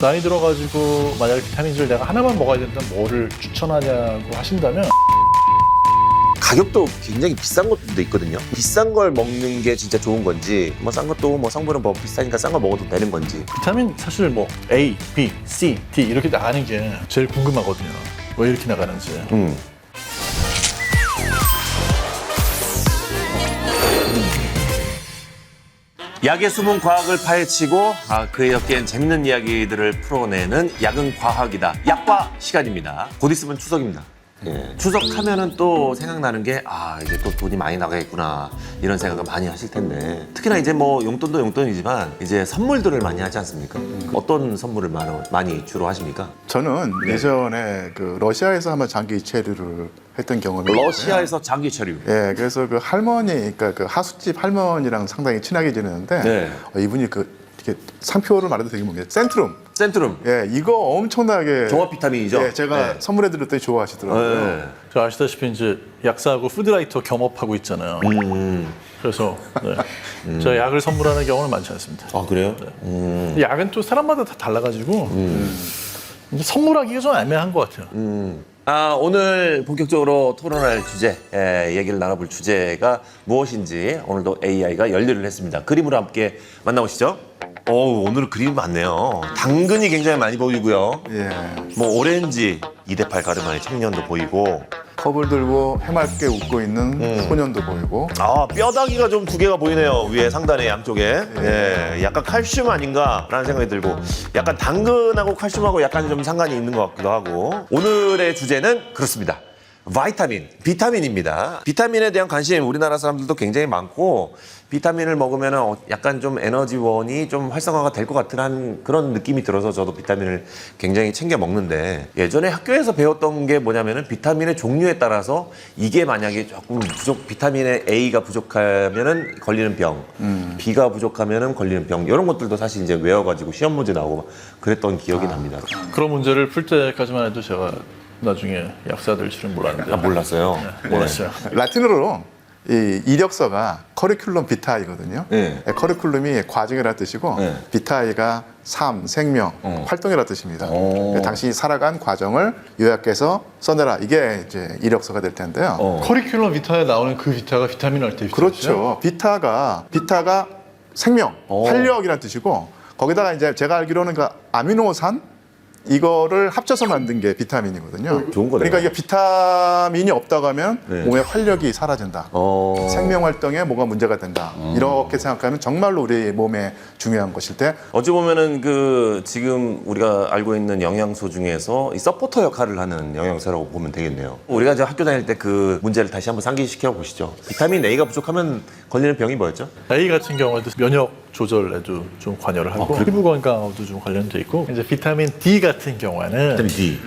나이 들어가지고 만약에 비타민질 내가 하나만 먹어야 된다면 뭐를 추천하냐고 하신다면 가격도 굉장히 비싼 것도 있거든요. 비싼 걸 먹는 게 진짜 좋은 건지, 뭐 싼 것도 뭐 성분은 뭐 비싸니까 싼 거 먹어도 되는 건지. 비타민 사실 뭐 A, B, C, D 이렇게 나가는 게 제일 궁금하거든요. 왜 이렇게 나가는지. 약의 숨은 과학을 파헤치고 그에 엮인 재밌는 이야기들을 풀어내는 약은 과학이다. 약과 시간입니다. 곧 있으면 추석입니다. 예. 추석하면은 또 생각나는 게 이제 또 돈이 많이 나가겠구나 이런 생각을 많이 하실 텐데 특히나 이제 뭐 용돈도 용돈이지만 이제 선물들을 많이 하지 않습니까? 어떤 선물을 많이 주로 하십니까? 저는 예전에 그 러시아에서 한번 장기 체류를 했던 경험이 러시아에서 장기 체류. 예, 그래서 그 할머니, 그러니까 그 하숙집 할머니랑 상당히 친하게 지내는데 네. 이분이 이렇게 상표를 말해도 되게 뭐냐, 센트룸. 예, 이거 엄청나게 종합 비타민이죠? 예, 제가 선물해드렸더니 좋아하시더라고요. 네. 저 아시다시피 이제 약사하고 푸드라이터 겸업하고 있잖아요. 그래서 제가 약을 선물하는 경우는 많지 않습니다. 아 그래요? 약은 또 사람마다 다 달라가지고 이제 선물하기가 좀 애매한 것 같아요. 오늘 본격적으로 토론할 주제, 얘기를 나눠볼 주제가 무엇인지 오늘도 AI가 연결을 했습니다. 그림으로 함께 만나보시죠. 오늘은 그림이 많네요. 당근이 굉장히 많이 보이고요. 예, 뭐 오렌지, 2대8 가르마의 청년도 보이고 컵을 들고 해맑게 웃고 있는 소년도 보이고 뼈다귀가 좀 두 개가 보이네요. 위에 상단에 양쪽에. 예, 약간 칼슘 아닌가라는 생각이 들고 약간 당근하고 칼슘하고 약간 좀 상관이 있는 것 같기도 하고 오늘의 주제는 그렇습니다. 비타민입니다. 비타민에 대한 관심 우리나라 사람들도 굉장히 많고 비타민을 먹으면 약간 좀 에너지원이 좀 활성화가 될 것 같은 그런 느낌이 들어서 저도 비타민을 굉장히 챙겨 먹는데 예전에 학교에서 배웠던 게 뭐냐면은 비타민의 종류에 따라서 이게 만약에 조금 비타민의 A가 부족하면은 걸리는 병, B가 부족하면은 걸리는 병 이런 것들도 사실 이제 외워가지고 시험 문제 나오고 그랬던 기억이 납니다. 그런 문제를 풀 때까지만 해도 제가 나중에 약사 될 줄은 몰랐는데. 몰랐어요. 몰랐어요. 라틴어로 이 이력서가 커리큘럼 비타이거든요. 네. 커리큘럼이 과정이라는 뜻이고 비타이가 삶, 생명, 활동이라는 뜻입니다. 당신이 살아간 과정을 요약해서 써내라. 이게 이제 이력서가 될 텐데요. 커리큘럼 비타에 나오는 그 비타가 비타민 할 때 그렇죠. 비타가 생명, 활력이라는 뜻이고 거기다가 이제 제가 알기로는 그 아미노산 이거를 합쳐서 만든 게 비타민이거든요. 좋은 거네요. 그러니까 이게 비타민이 없다고 하면 몸의 활력이 사라진다. 생명 활동에 뭐가 문제가 된다. 이렇게 생각하면 정말로 우리 몸에 중요한 것일 때 어찌 보면은 지금 우리가 알고 있는 영양소 중에서 이 서포터 역할을 하는 영양소라고 보면 되겠네요. 우리가 이제 학교 다닐 때 그 문제를 다시 한번 상기시켜 보시죠. 비타민 A가 부족하면 걸리는 병이 뭐였죠? A 같은 경우에도 면역 조절에도 좀 관여를 하고 피부 건강하고도 좀 관련돼 있고 이제 비타민 D 같은 경우에는 비타민 D.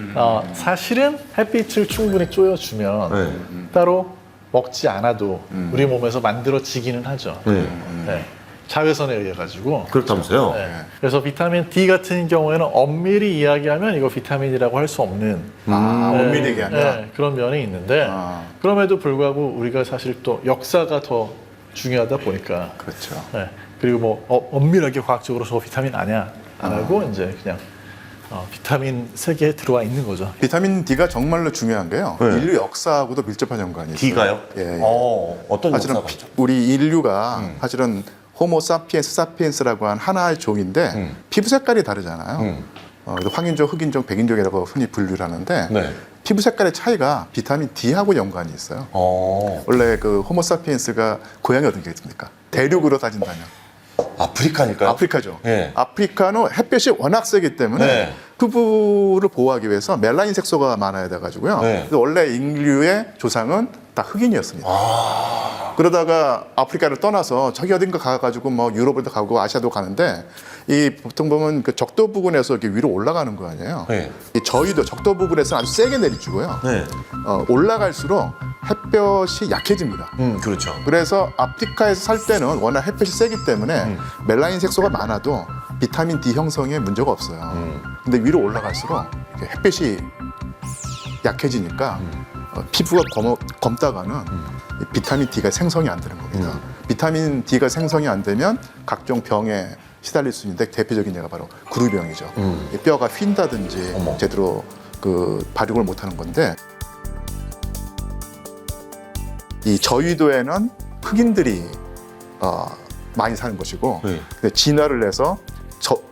사실은 햇빛을 충분히 쪼여주면 따로 먹지 않아도 우리 몸에서 만들어지기는 하죠. 네. 자외선에 의해 가지고. 그렇다면서요? 네. 그래서 비타민 D 같은 경우에는 엄밀히 이야기하면 이거 비타민이라고 할 수 없는 엄밀히 얘기하면 네, 그런 면이 있는데 그럼에도 불구하고 우리가 사실 또 역사가 더 중요하다 보니까 그렇죠. 네. 그리고 뭐 엄밀하게 과학적으로 저 비타민 아니야 안 하고 이제 그냥 비타민 세계에 들어와 있는 거죠. 비타민 D가 정말로 중요한 게요. 인류 역사하고도 밀접한 연관이 있어요. D가요? 예. 어떤 사실은 역사가 있죠? 우리 인류가 사실은 호모 사피엔스라고 한 하나의 종인데 피부 색깔이 다르잖아요. 그래서 황인종, 흑인종, 백인종이라고 흔히 분류를 하는데 네. 피부 색깔의 차이가 비타민 D하고 연관이 있어요. 원래 그 호모 사피엔스가 고향이 어딘 게 있습니까? 대륙으로 따진다면 아프리카니까요? 아프리카죠. 네. 아프리카는 햇볕이 워낙 세기 때문에 네. 피부를 보호하기 위해서 멜라닌 색소가 많아야 돼가지고요. 네. 그래서 원래 인류의 조상은 다 흑인이었습니다. 그러다가 아프리카를 떠나서 저기 어딘가 가가지고 뭐 유럽에도 가고 아시아도 가는데 이 보통 보면 그 적도 부근에서 이렇게 위로 올라가는 거 아니에요. 네. 이 저희도 적도 부근에서 아주 세게 내리주고요. 네. 올라갈수록 햇볕이 약해집니다. 그렇죠. 그래서 아프리카에서 살 때는 워낙 햇볕이 세기 때문에 멜라닌 색소가 많아도 비타민 D 형성에 문제가 없어요. 근데 위로 올라갈수록 이렇게 햇빛이 약해지니까 피부가 검다가는 비타민 D가 생성이 안 되는 겁니다. 비타민 D가 생성이 안 되면 각종 병에 시달릴 수 있는데 대표적인 예가 바로 그루병이죠. 이 뼈가 휜다든지 어머. 제대로 그 발육을 못하는 건데 이 저위도에는 흑인들이 많이 사는 것이고 네. 근데 진화를 해서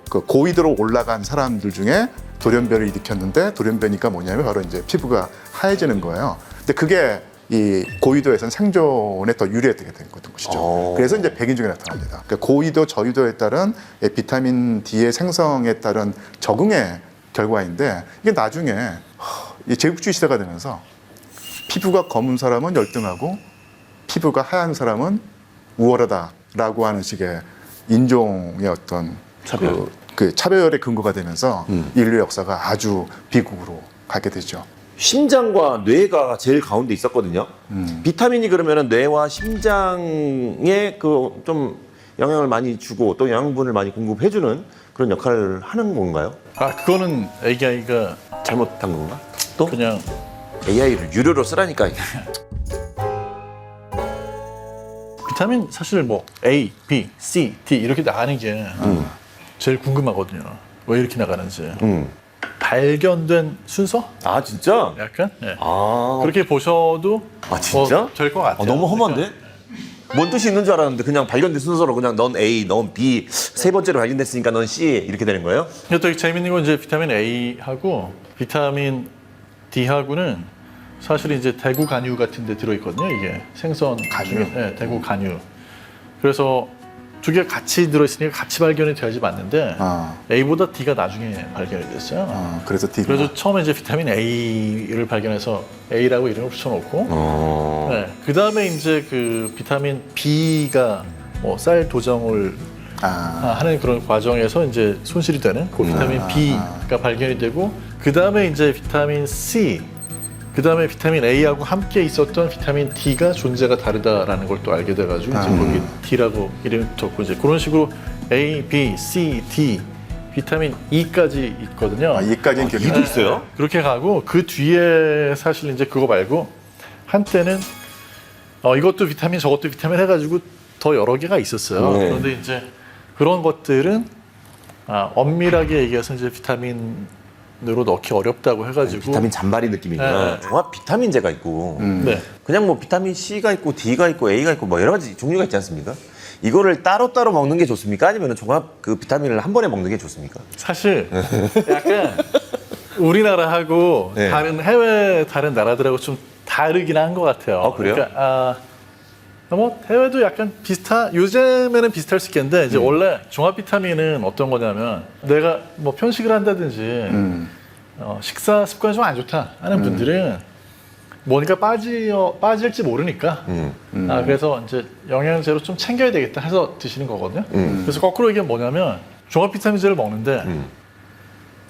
그 고위도로 올라간 사람들 중에 돌연변을 일으켰는데 돌연변이가 뭐냐면 바로 이제 피부가 하얘지는 거예요. 근데 그게 이 고위도에서는 생존에 더 유리하게 된 것이죠. 그래서 이제 백인 중에 나타납니다. 그러니까 고위도, 저위도에 따른 비타민 D의 생성에 따른 적응의 결과인데 이게 나중에 이 제국주의 시대가 되면서 피부가 검은 사람은 열등하고 피부가 하얀 사람은 우월하다라고 하는 식의 인종의 어떤 차별. 그 차별의 근거가 되면서 인류 역사가 아주 비극으로 가게 되죠. 심장과 뇌가 제일 가운데 있었거든요. 비타민이 그러면은 뇌와 심장에 그 좀 영향을 많이 주고 또 영양분을 많이 공급해주는 그런 역할을 하는 건가요? 그거는 AI가 잘못한 건가? 또 그냥 AI를 유료로 쓰라니까. 이게. 비타민 사실 뭐 A, B, C, D 이렇게 나가는 게 제일 궁금하거든요. 왜 이렇게 나가는지. 발견된 순서? 아 진짜? 약간 네. 아, 그렇게 보셔도 진짜? 될 것 같아요. 너무 험한데? 뭔 뜻이 있는 줄 알았는데 그냥 발견된 순서로 그냥 넌 A, 넌 B, 세 번째로 발견됐으니까 넌 C 이렇게 되는 거예요? 근데 또 재밌는 건 이제 비타민 A하고 비타민 D하고는 사실 이제 대구 간유 같은 데 들어있거든요. 이게 생선 간유? 네, 대구 간유. 그래서 두 개가 같이 들어있으니까 같이 발견이 돼야지 맞는데 A보다 D가 나중에 발견이 됐어요. 그래서 D가 그래서 처음에 이제 비타민 A를 발견해서 A라고 이름을 붙여놓고 네, 그 다음에 이제 그 비타민 B가 뭐 쌀 도정을 하는 그런 과정에서 이제 손실이 되는 그 비타민 B가 발견이 되고 그 다음에 이제 비타민 C 그 다음에 비타민 A하고 함께 있었던 비타민 D가 존재가 다르다라는 걸 또 알게 돼가지고 이제 거기 D라고 이름이 붙었고 이제 그런 식으로 A, B, C, D 비타민 E까지 있거든요. E까지는 기억이 E도 있어요? 그렇게 가고 그 뒤에 사실 이제 그거 말고 한때는 이것도 비타민 저것도 비타민 해가지고 더 여러 개가 있었어요. 네. 그런데 이제 그런 것들은 엄밀하게 얘기해서 이제 비타민으로 넣기 어렵다고 해가지고 비타민 잔바리 느낌이구나. 네. 종합 비타민제가 있고 네. 그냥 뭐 비타민 C가 있고 D가 있고 A가 있고 뭐 여러 가지 종류가 있지 않습니까? 이거를 따로따로 먹는 게 좋습니까? 아니면 종합 그 비타민을 한 번에 먹는 게 좋습니까? 사실 약간 우리나라하고 네. 다른 나라들하고 좀 다르긴 한 것 같아요. 그래요? 그러니까 뭐 해외도 약간 요즘에는 비슷할 수 있겠는데 이제 원래 종합 비타민은 어떤 거냐면 내가 뭐 편식을 한다든지 식사 습관이 좀 안 좋다 하는 분들은 뭔가 빠질지 모르니까 그래서 이제 영양제로 좀 챙겨야 되겠다 해서 드시는 거거든요. 그래서 거꾸로 얘기하면 뭐냐면 종합 비타민제를 먹는데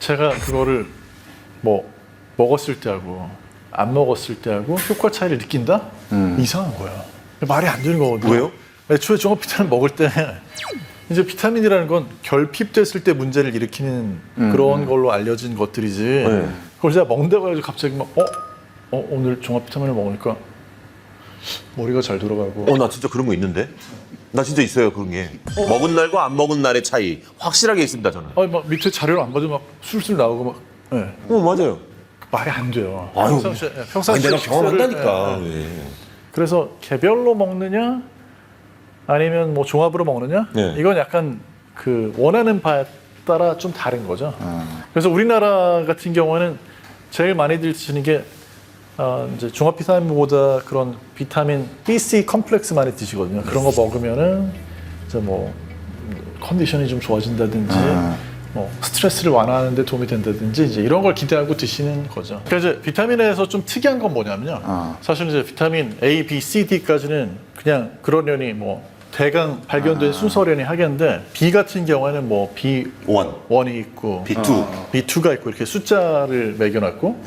제가 그거를 뭐 먹었을 때하고 안 먹었을 때하고 효과 차이를 느낀다? 이상한 거야. 말이 안 되는 거거든요. 왜요? 애초에 종합 비타민 먹을 때 이제 비타민이라는 건 결핍됐을 때 문제를 일으키는 그런 걸로 알려진 것들이지. 그걸 제가 먹는다고 해가지고 갑자기 막 오늘 종합 비타민을 먹으니까 머리가 잘 돌아가고. 나 진짜 그런 거 있는데? 나 진짜 있어요 그런 게. 먹은 날과 안 먹은 날의 차이 확실하게 있습니다 저는. 막 밑에 자료를 안 봐도 막 술술 나오고 막. 네. 맞아요. 말이 안 돼요. 아유, 평상시에 내가 식사를, 경험한다니까. 네. 그래서 개별로 먹느냐 아니면 뭐 종합으로 먹느냐 네. 이건 약간 그 원하는 바에 따라 좀 다른 거죠. 그래서 우리나라 같은 경우는 제일 많이들 드시는 게 이제 종합 비타민보다 그런 비타민 B, C 컴플렉스 많이 드시거든요. 그런 거 먹으면은 이제 뭐 컨디션이 좀 좋아진다든지 뭐 스트레스를 완화하는 데 도움이 된다든지 이제 이런 걸 기대하고 드시는 거죠. 그러니까 이제 비타민에서 좀 특이한 건 뭐냐면요. 사실 이제 비타민 A, B, C, D까지는 그냥 그러려니 뭐 대강 발견된 순서려니 하겠는데 B 같은 경우에는 뭐 B1이 있고 B2. B2가 있고 이렇게 숫자를 매겨놨고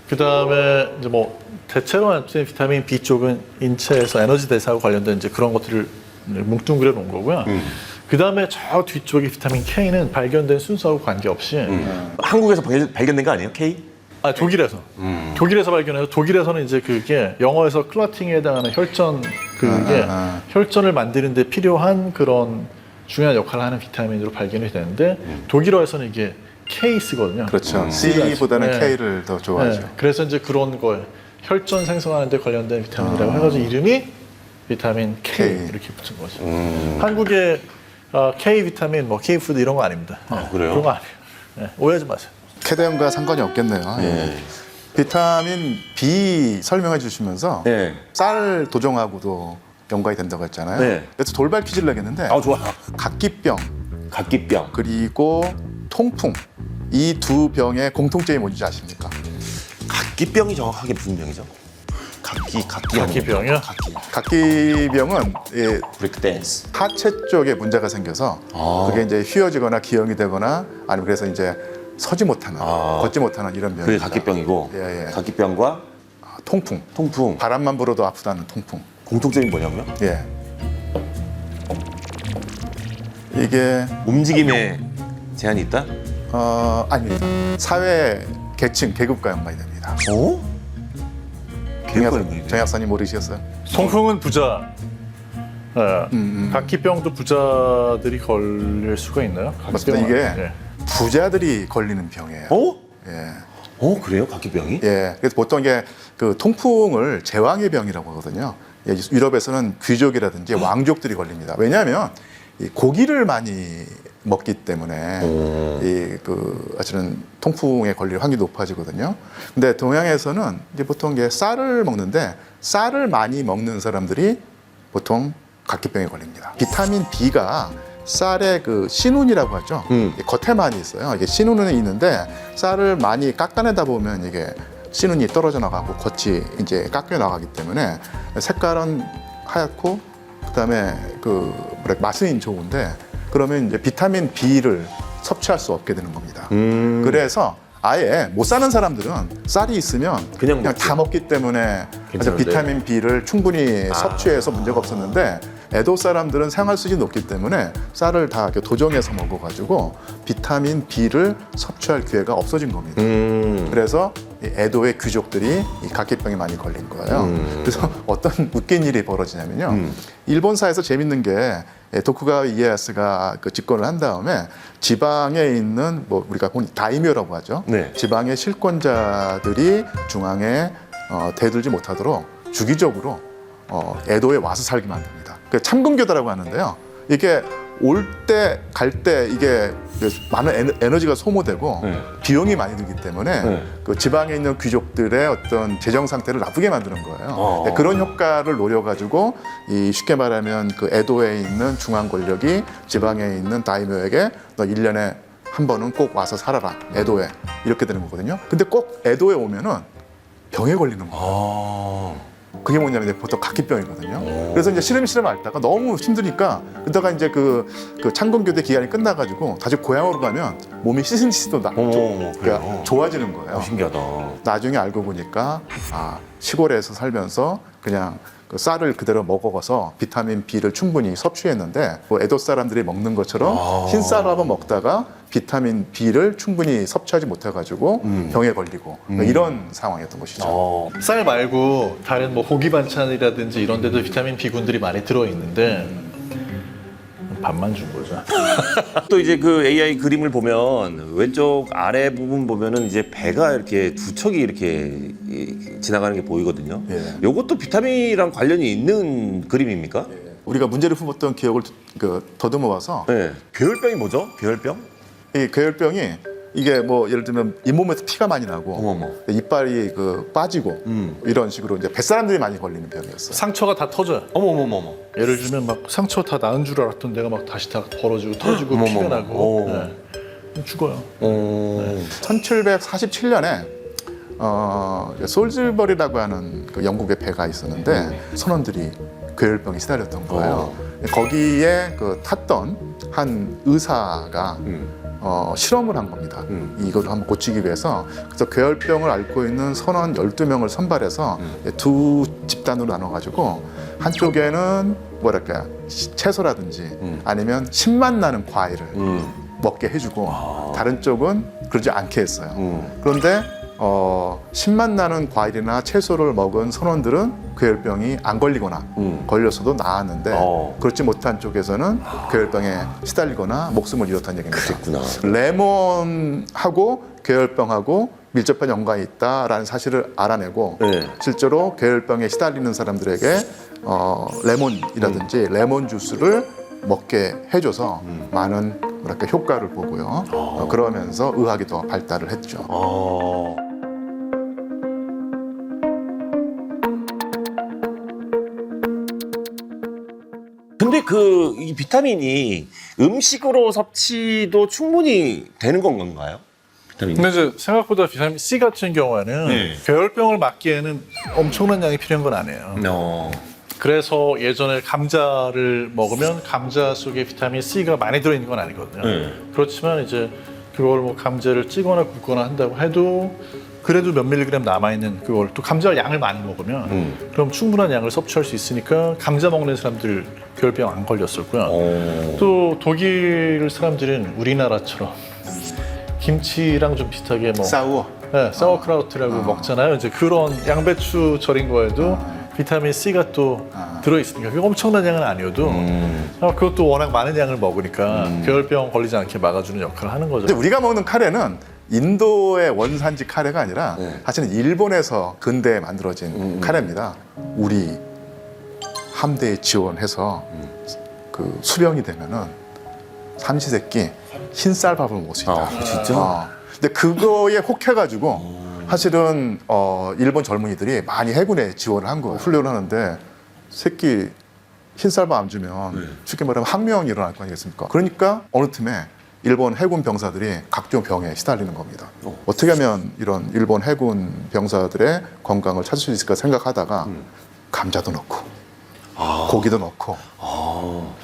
그 다음에 이제 뭐 대체로 나타낸 비타민 B 쪽은 인체에서 에너지 대사하고 관련된 이제 그런 것들을 뭉뚱그려 놓은 거고요. 그 다음에 저 뒤쪽에 비타민 K는 발견된 순서하고 관계없이 한국에서 발견된 거 아니에요? K? 독일에서 독일에서 발견해서 독일에서는 이제 그게 영어에서 클러팅에 해당하는 혈전 혈전을 만드는 데 필요한 그런 중요한 역할을 하는 비타민으로 발견이 되는데 독일어에서는 이게 K 쓰거든요. 그렇죠. C보다는 네. K를 더 좋아하죠. 네, 그래서 이제 그런 걸 혈전 생성하는 데 관련된 비타민이라고 해가지고 이름이 비타민 K, K. 이렇게 붙은 거죠. 한국의 K 비타민, 뭐 K 푸드 이런 거 아닙니다. 네, 그래요? 그런 거 아니에요. 네, 오해하지 마세요. 캐대음과 상관이 없겠네요. 네. 비타민 B 설명해 주시면서 네. 쌀 도정하고도 연관이 된다고 했잖아요. 네. 그래서 돌발 퀴즈를 내겠는데 아 좋아. 각기병 각기병. 그리고 통풍 이 두 병의 공통점이 뭔지 아십니까? 각기병이 정확하게 무슨 병이죠? 각기병이요? 각기병은 예, 브레이크 댄스. 하체 쪽에 문제가 생겨서 그게 이제 휘어지거나 기형이 되거나 아니면 그래서 이제 서지 못하는, 걷지 못하는 이런 병입니다. 그게 각기병이고 예, 예. 각기병과 통풍, 통풍. 바람만 불어도 아프다는 통풍. 공통점이 뭐냐고요? 예. 이게 움직임에 제한이 있다? 아닙니다. 사회 계층 계급과 연관이 됩니다. 어? 정 약사님 모르셨어요? 통풍은 부자. 각기병도 부자들이 걸릴 수가 있나요? 맞습니다. 각기병은? 이게 네. 부자들이 걸리는 병이에요. 어? 예. 그래요? 각기병이? 예. 그래서 보통 이게 그 통풍을 제왕의 병이라고 하거든요. 예, 유럽에서는 귀족이라든지 왕족들이 걸립니다. 왜냐하면 이 고기를 많이 먹기 때문에 이그 사실은 통풍에 걸릴 확률이 높아지거든요. 근데 동양에서는 이제 보통 이게 쌀을 먹는데 쌀을 많이 먹는 사람들이 보통 각기병에 걸립니다. 비타민 B가 쌀의 그 신운이라고 하죠. 겉에 많이 있어요. 이게 신운은 있는데 쌀을 많이 깎아내다 보면 이게 신운이 떨어져 나가고 겉이 이제 깎여 나가기 때문에 색깔은 하얗고 그다음에 그 뭐랄까 맛은 좋은데 그러면 이제 비타민 B를 섭취할 수 없게 되는 겁니다. 그래서 아예 못 사는 사람들은 쌀이 있으면 그냥 다 먹기 때문에 그래서 비타민 B를 충분히 섭취해서 문제가 없었는데 에도 사람들은 생활수준이 높기 때문에 쌀을 다 이렇게 도정해서 먹어가지고 비타민 B를 섭취할 기회가 없어진 겁니다. 그래서 이 에도의 귀족들이 이 각기병에 많이 걸린 거예요. 그래서 어떤 웃긴 일이 벌어지냐면요. 일본사에서 재밌는 게 도쿠가와 이에야스가 그 집권을 한 다음에 지방에 있는 뭐 우리가 다이묘라고 하죠. 네. 지방의 실권자들이 중앙에 대들지 못하도록 주기적으로 에도에 와서 살게 만듭니다. 그 참근교다라고 하는데요. 이게 올 때 갈 때 이게 많은 에너지가 소모되고 비용이 많이 들기 때문에 그 지방에 있는 귀족들의 어떤 재정 상태를 나쁘게 만드는 거예요. 네, 그런 효과를 노려가지고 이 쉽게 말하면 그 에도에 있는 중앙 권력이 지방에 있는 다이묘에게 너 1년에 한 번은 꼭 와서 살아라 에도에 이렇게 되는 거거든요. 근데 꼭 에도에 오면은 병에 걸리는 거예요. 그게 뭐냐면 보통 각기병이거든요. 그래서 이제 시름시름 앓다가 너무 힘드니까 그러다가 이제 그 창건교대 기간이 끝나가지고 다시 고향으로 가면 몸이 시승시도 그러니까 좋아지는 거예요. 신기하다. 나중에 알고 보니까 시골에서 살면서 그냥 그 쌀을 그대로 먹어서 비타민 B를 충분히 섭취했는데 뭐 에도 사람들이 먹는 것처럼 흰 쌀을 한번 먹다가 비타민 B를 충분히 섭취하지 못해가지고 병에 걸리고 이런 상황이었던 것이죠. 쌀 말고 다른 뭐 고기 반찬이라든지 이런 데도 비타민 B군들이 많이 들어있는데 반만 준 거죠. 또 이제 그 AI 그림을 보면 왼쪽 아래 부분 보면은 이제 배가 이렇게 두 척이 이렇게 지나가는 게 보이거든요. 예. 요것도 비타민이랑 관련이 있는 그림입니까? 우리가 문제를 품었던 기억을 더듬어 봐서 네. 괴혈병이 뭐죠? 괴혈병? 이 괴혈병이 이게 뭐 예를 들면 잇몸에서 피가 많이 나고 어머머. 이빨이 그 빠지고 이런 식으로 이제 뱃사람들이 많이 걸리는 병이었어요. 상처가 다 터져요. 어머머머머. 예를 들면 막 상처 다 나은 줄 알았던 데가 막 다시 다 벌어지고 터지고 어머머머. 피가 나고 오. 네. 죽어요. 1747년에 솔즈버리라고 하는 그 영국의 배가 있었는데 선원들이 괴혈병에 시달렸던 거예요. 거기에 그 탔던 한 의사가 실험을 한 겁니다. 이걸 한번 고치기 위해서. 그래서 괴혈병을 앓고 있는 선원 12명을 선발해서 두 집단으로 나눠가지고 한쪽에는 뭐랄까 채소라든지 아니면 신맛 나는 과일을 먹게 해주고 다른 쪽은 그러지 않게 했어요. 그런데 신맛 나는 과일이나 채소를 먹은 선원들은 괴혈병이 안 걸리거나 걸렸어도 나았는데 그렇지 못한 쪽에서는 괴혈병에 시달리거나 목숨을 잃었다는 얘기입니다. 그랬구나. 레몬하고 괴혈병하고 밀접한 연관이 있다라는 사실을 알아내고 네. 실제로 괴혈병에 시달리는 사람들에게 레몬이라든지 레몬 주스를 먹게 해줘서 많은 뭐랄까 효과를 보고요. 그러면서 의학이 더 발달을 했죠. 근데 이 비타민이 음식으로 섭취도 충분히 되는 건가요? 비타민. 근데 이제 생각보다 비타민 C 같은 경우에는 네. 괴혈병을 막기에는 엄청난 양이 필요한 건 아니에요. 그래서 예전에 감자를 먹으면 감자 속에 비타민 C가 많이 들어있는 건 아니거든요. 그렇지만 이제 그걸 뭐 감자를 찌거나 굽거나 한다고 해도 그래도 몇 밀리그램 남아있는 그걸 또 감자 양을 많이 먹으면 그럼 충분한 양을 섭취할 수 있으니까 감자 먹는 사람들 괴혈병 안 걸렸었고요. 또 독일 사람들은 우리나라처럼 김치랑 좀 비슷하게 뭐 사워크라우트라고 먹잖아요. 이제 그런 양배추 절인 거에도 비타민 C가 또 들어있으니까 그게 엄청난 양은 아니어도 그것도 워낙 많은 양을 먹으니까 괴혈병 걸리지 않게 막아주는 역할을 하는 거죠. 근데 우리가 먹는 카레는 인도의 원산지 카레가 아니라 사실은 일본에서 근대에 만들어진 카레입니다. 우리 함대에 지원해서 그 수령이 되면은 삼시세끼 흰쌀밥을 먹을 수 있다. 진짜? 근데 그거에 혹해가지고 사실은 일본 젊은이들이 많이 해군에 지원을 한 거예요. 훈련을 하는데 새끼 흰쌀밥 안 주면 쉽게 말하면 항명이 일어날 거 아니겠습니까? 그러니까 어느 틈에 일본 해군 병사들이 각종 병에 시달리는 겁니다. 어떻게 하면 이런 일본 해군 병사들의 건강을 찾을 수 있을까 생각하다가 감자도 넣고 고기도 넣고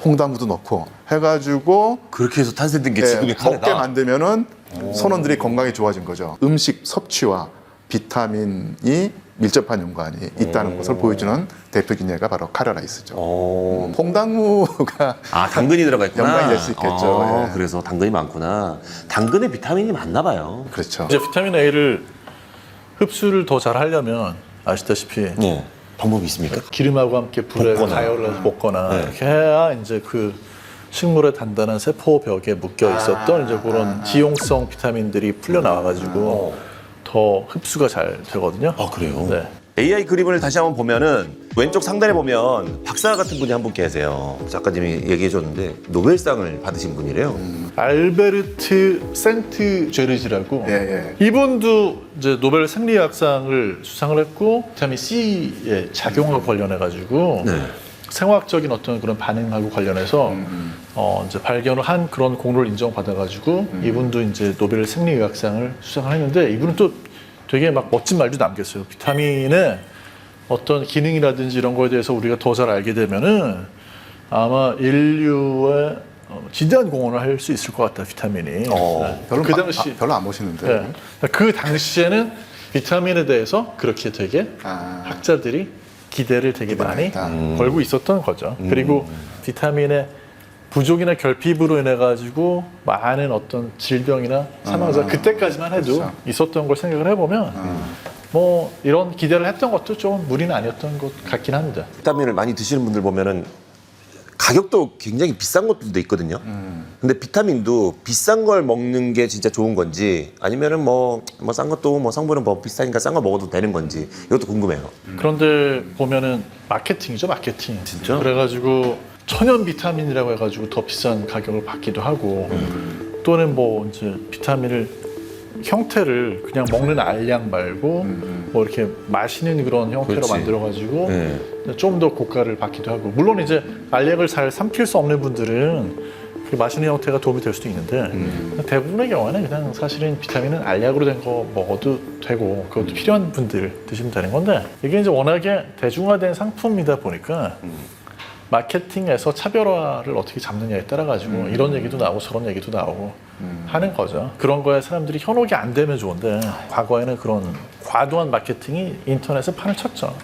홍당무도 넣고 해가지고 그렇게 해서 탄생된 게 지금의 먹게 카레다. 만들면은 선원들이 건강이 좋아진 거죠. 음식 섭취와 비타민이 밀접한 연관이 있다는 것을 보여주는 대표 기념가 바로 카레라이스죠. 홍당무가 당근이 들어가 있구나. 연관이 될 수 있겠죠. 예. 그래서 당근이 많구나. 당근에 비타민이 많나 봐요. 그렇죠. 이제 비타민 A를 흡수를 더 잘 하려면 아시다시피 네. 방법이 있습니까? 기름하고 함께 불에 볶거나. 가열을 해서 볶거나 이렇게 해야 이제 그 식물의 단단한 세포벽에 묶여 있었던 이제 그런 지용성 비타민들이 풀려 나와가지고 더 흡수가 잘 되거든요. 그래요? 네. AI 그림을 다시 한번 보면은 왼쪽 상단에 보면 박사 같은 분이 한 분 계세요. 작가님이 얘기해 줬는데 노벨상을 받으신 분이래요. 알베르트 센트제르지라고 이분도 이제 노벨 생리학상을 수상을 했고 비타민 C의 작용하고 관련해 가지고 생화학적인 어떤 그런 반응하고 관련해서 이제 발견을 한 그런 공로를 인정받아가지고 이분도 이제 노벨 생리의학상을 수상을 했는데 이분은 또 되게 막 멋진 말도 남겼어요. 비타민의 어떤 기능이라든지 이런 거에 대해서 우리가 더 잘 알게 되면은 아마 인류의 지대한 공헌을 할 수 있을 것 같다. 비타민이. 별로, 그 당시 별로 안 보시는데. 네. 그 당시에는 비타민에 대해서 그렇게 되게 학자들이 기대를 되게 많이 걸고 있었던 거죠. 그리고 비타민의 부족이나 결핍으로 인해 가지고 많은 어떤 질병이나 사망자 그때까지만 해도 있었던 걸 생각을 해보면 뭐 이런 기대를 했던 것도 좀 무리는 아니었던 것 같긴 합니다. 비타민을 많이 드시는 분들 보면은 가격도 굉장히 비싼 것들도 있거든요. 근데 비타민도 비싼 걸 먹는 게 진짜 좋은 건지 아니면은 뭐 싼 것도 뭐 성분은 뭐 비싸니까 싼 거 먹어도 되는 건지 이것도 궁금해요. 그런데 보면은 마케팅이죠, 마케팅. 진짜? 그래가지고 천연 비타민이라고 해가지고 더 비싼 가격을 받기도 하고 또는 뭐 이제 비타민을 형태를 그냥 먹는 알약 말고 뭐 이렇게 마시는 그런 형태로 그렇지. 만들어가지고 좀 더 고가를 받기도 하고 물론 이제 알약을 잘 삼킬 수 없는 분들은 그 마시는 형태가 도움이 될 수도 있는데 대부분의 경우에는 그냥 사실은 비타민은 알약으로 된 거 먹어도 되고 그것도 필요한 분들 드시면 되는 건데 이게 이제 워낙에 대중화된 상품이다 보니까 마케팅에서 차별화를 어떻게 잡느냐에 따라 가지고 이런 얘기도 나오고 저런 얘기도 나오고 하는 거죠. 그런 거에 사람들이 현혹이 안 되면 좋은데 과거에는 그런 과도한 마케팅이 인터넷에 판을 쳤죠.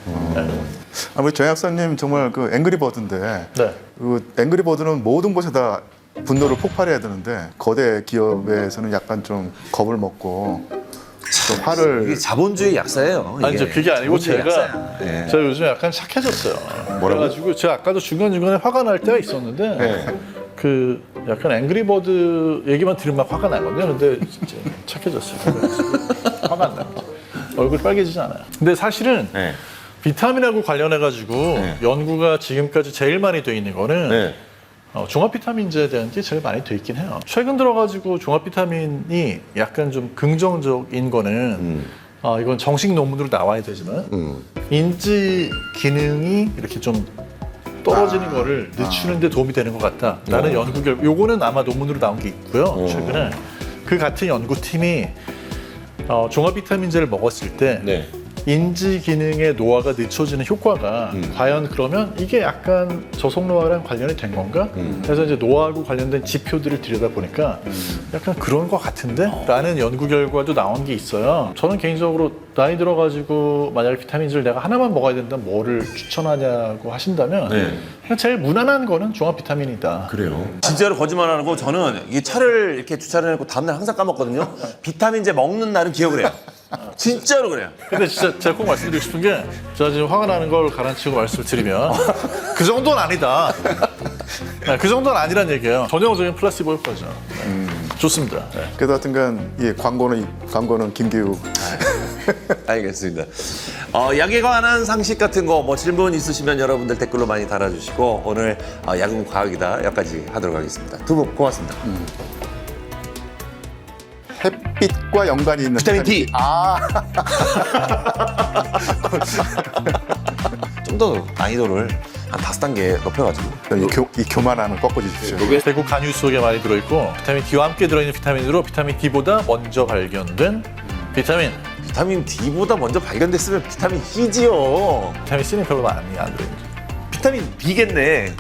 우리 정 약사님 정말 그 앵그리버드인데 그 앵그리버드는 모든 곳에다 분노를 폭발해야 되는데 거대 기업에서는 약간 좀 겁을 먹고 좀 화를 이게 자본주의 약사예요. 아니 이제 그게 아니고 자본주의 제가 약사야. 예. 제가 요즘 약간 착해졌어요. 그래가지고 제가 아까도 중간중간에 화가 날 때가 있었는데 네. 그 약간 앵그리버드 얘기만 들으면 막 화가 나거든요. 근데 진짜 착해졌어요. 그래가지고 화가 안 납니다. 얼굴 빨개지지 않아요. 근데 사실은 네. 비타민하고 관련해가지고 네. 연구가 지금까지 제일 많이 돼 있는 거는 네. 종합 비타민제에 대한 게 제일 많이 돼 있긴 해요. 최근 들어가지고 종합 비타민이 약간 좀 긍정적인 거는 이건 정식 논문으로 나와야 되지만 인지 기능이 이렇게 좀 떨어지는 거를 늦추는 데 도움이 되는 것 같다라는 연구 결과. 요거는 아마 논문으로 나온 게 있고요. 최근에 그 같은 연구팀이 종합 비타민제를 먹었을 때 네. 인지 기능의 노화가 늦춰지는 효과가 과연 그러면 이게 약간 저속 노화랑 관련이 된 건가? 그래서 이제 노화하고 관련된 지표들을 들여다보니까 약간 그런 것 같은데? 라는 연구 결과도 나온 게 있어요. 저는 개인적으로 나이 들어가지고 만약에 비타민제를 내가 하나만 먹어야 된다면 뭐를 추천하냐고 하신다면 네. 그냥 제일 무난한 거는 종합 비타민이다. 그래요. 진짜로 거짓말 안 하고 저는 이 차를 이렇게 주차를 해놓고 다음날 항상 까먹거든요. 비타민제 먹는 날은 기억을 해요. 진짜로 그래요. 근데 진짜 제가 꼭 말씀드리고 싶은 게 제가 지금 화가 나는 걸 가라앉히고 말씀을 드리면 그 정도는 아니다. 네, 그 정도는 아니란 얘기예요. 전형적인 플라시보 효과죠. 네. 좋습니다. 네. 그래도 하여튼간 이 광고는 김기욱. 알겠습니다. 약에 관한 상식 같은 거 뭐 질문 있으시면 여러분들 댓글로 많이 달아주시고 오늘 약은 과학이다 여기까지 하도록 하겠습니다. 두 분 고맙습니다. 햇빛과 연관이 있는 비타민 D. 좀 더 난이도를 한 5단계 높여가지고 이 교만함을 꺾어주십시오. 대구 간유 속에 많이 들어있고 비타민 D와 함께 들어있는 비타민으로 비타민 D보다 먼저 발견된 비타민. 비타민 D보다 먼저 발견됐으면 비타민 C지요. 비타민 C는 별로 많이 안 들어있는 거죠. 비타민 B겠네.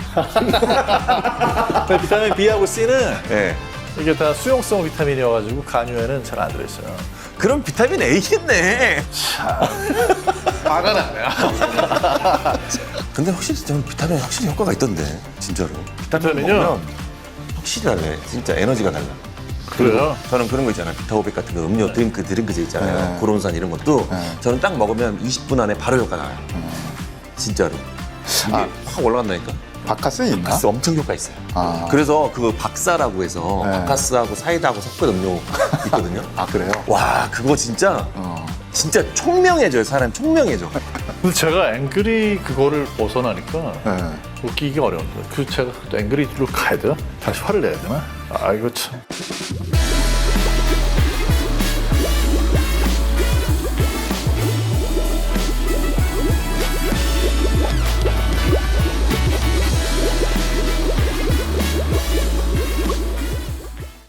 근데 비타민 B하고 C는 네. 이게 다 수용성 비타민이어가지고 간유에는 잘 안 들어있어요. 그럼 비타민 A겠네. 화가 나네요. 근데 확실히 저는 비타민 확실히 효과가 있던데 진짜로. 비타민은요? 먹으면 확실히 달라요. 진짜 에너지가 달라. 그래요? 저는 그런 거 있잖아요. 비타500 같은 거 음료 드링크제 있잖아요. 네. 고론산 이런 것도 네. 저는 딱 먹으면 20분 안에 바로 효과 나요. 진짜로. 이게 확 올라간다니까. 바카스에 있나? 바카스 엄청 효과 있어요. 그래서 그 박사라고 해서 네. 바카스하고 사이다하고 섞은 음료 있거든요. 그래요? 와 그거 진짜 총명해져요. 사람 총명해져. 근데 제가 앵그리 그거를 벗어나니까 네. 웃기기 어려운데 제가 앵그리로 가야 돼요? 다시 화를 내야 되나? 이거 참